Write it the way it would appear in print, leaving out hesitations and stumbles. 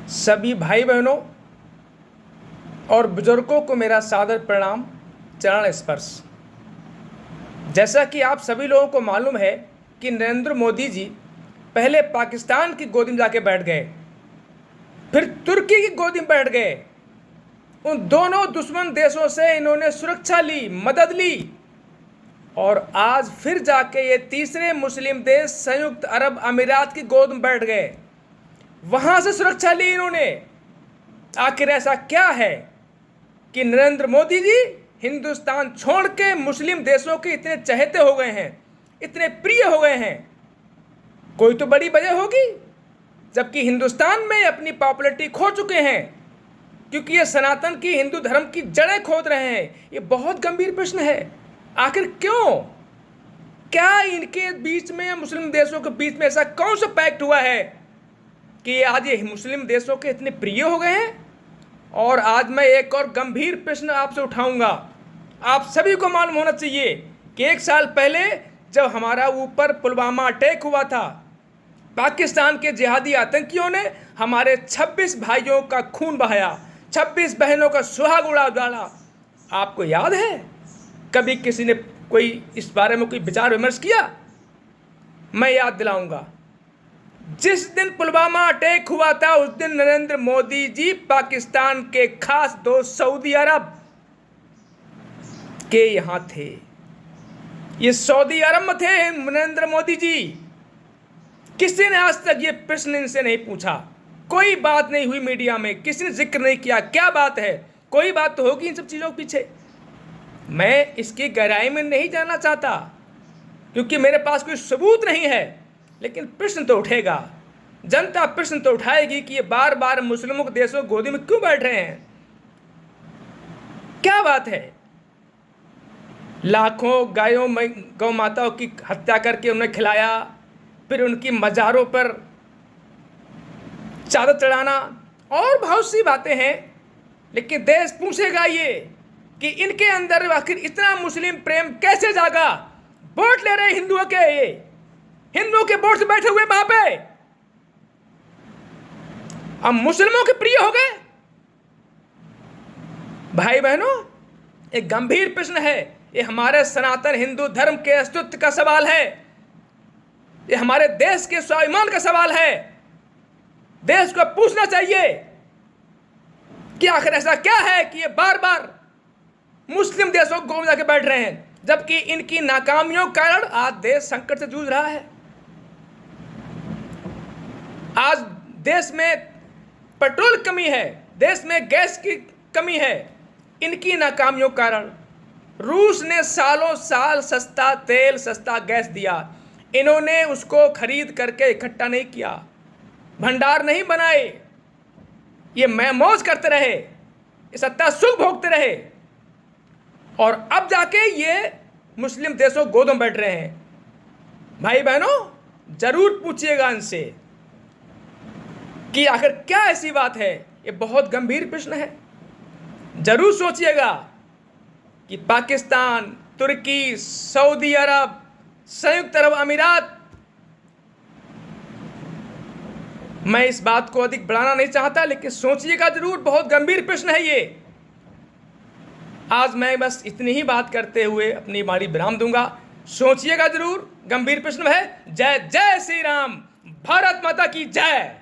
सभी भाई बहनों और बुजुर्गों को मेरा सादर प्रणाम, चरण स्पर्श। जैसा कि आप सभी लोगों को मालूम है कि नरेंद्र मोदी जी पहले पाकिस्तान की गोदी में जाके बैठ गए, फिर तुर्की की गोदी में बैठ गए। उन दोनों दुश्मन देशों से इन्होंने सुरक्षा ली, मदद ली, और आज फिर जाके ये तीसरे मुस्लिम देश संयुक्त अरब अमीरात की गोद में बैठ गए, वहां से सुरक्षा ली इन्होंने। आखिर ऐसा क्या है कि नरेंद्र मोदी जी हिंदुस्तान छोड़ के मुस्लिम देशों के इतने चहेते हो गए हैं, इतने प्रिय हो गए हैं? कोई तो बड़ी वजह होगी, जबकि हिंदुस्तान में अपनी पॉपुलैरिटी खो चुके हैं, क्योंकि ये सनातन की हिंदू धर्म की जड़ें खोद रहे हैं। ये बहुत गंभीर प्रश्न है। आखिर क्यों? क्या इनके बीच में, मुस्लिम देशों के बीच में ऐसा कौन सा पैक्ट हुआ है कि आज ये मुस्लिम देशों के इतने प्रिय हो गए हैं? और आज मैं एक और गंभीर प्रश्न आपसे उठाऊंगा। आप सभी को मालूम होना चाहिए कि 1 साल पहले जब हमारा ऊपर पुलवामा अटैक हुआ था, पाकिस्तान के जिहादी आतंकियों ने हमारे 26 भाइयों का खून बहाया, 26 बहनों का सुहाग उड़ा डाला। आपको याद है? कभी किसी ने कोई इस बारे में कोई विचार विमर्श किया? मैं याद दिलाऊंगा, जिस दिन पुलवामा अटैक हुआ था उस दिन नरेंद्र मोदी जी पाकिस्तान के खास दोस्त सऊदी अरब के यहां थे। ये सऊदी अरब में थे नरेंद्र मोदी जी। किसी ने आज तक ये प्रश्न इनसे नहीं पूछा, कोई बात नहीं हुई मीडिया में, किसी ने जिक्र नहीं किया। क्या बात है? कोई बात तो होगी इन सब चीजों के पीछे। मैं इसकी गहराई में नहीं जाना चाहता, क्योंकि मेरे पास कोई सबूत नहीं है, लेकिन प्रश्न तो उठेगा। जनता प्रश्न तो उठाएगी कि ये बार बार मुस्लिमों के देशों गोदी में क्यों बैठ रहे हैं? क्या बात है? लाखों गायों में गौ माताओं की हत्या करके उन्हें खिलाया, फिर उनकी मज़ारों पर चादर चढ़ाना, और बहुत सी बातें हैं। लेकिन देश पूछेगा ये कि इनके अंदर आखिर इतना मुस्लिम प्रेम कैसे जागा? वोट ले रहे हिंदुओं के, ये हिंदुओं के वोट से बैठे हुए वहां पे, अब मुस्लिमों के प्रिय हो गए। भाई बहनों, एक गंभीर प्रश्न है। ये हमारे सनातन हिंदू धर्म के अस्तित्व का सवाल है। ये हमारे देश के स्वाभिमान का सवाल है। देश को पूछना चाहिए कि आखिर ऐसा क्या है कि ये बार बार मुस्लिम देशों को जाके बैठ रहे हैं, जबकि इनकी नाकामियों के कारण आज देश संकट से जूझ रहा है। आज देश में पेट्रोल कमी है, देश में गैस की कमी है, इनकी नाकामियों के कारण। रूस ने सालों साल सस्ता तेल, सस्ता गैस दिया, इन्होंने उसको खरीद करके इकट्ठा नहीं किया, भंडार नहीं बनाए, ये मौज करते रहे, ये सत्ता सुख भोगते रहे, और अब जाके ये मुस्लिम देशों गोद में बैठ रहे हैं। भाई बहनों, जरूर पूछिएगा इनसे कि आखिर क्या ऐसी बात है। ये बहुत गंभीर प्रश्न है। जरूर सोचिएगा कि पाकिस्तान, तुर्की, सऊदी अरब, संयुक्त अरब अमीरात, मैं इस बात को अधिक बढ़ाना नहीं चाहता, लेकिन सोचिएगा जरूर, बहुत गंभीर प्रश्न है ये। आज मैं बस इतनी ही बात करते हुए अपनी बारी विराम दूंगा। सोचिएगा जरूर, गंभीर प्रश्न है। जय जय श्री राम, भारत माता की जय।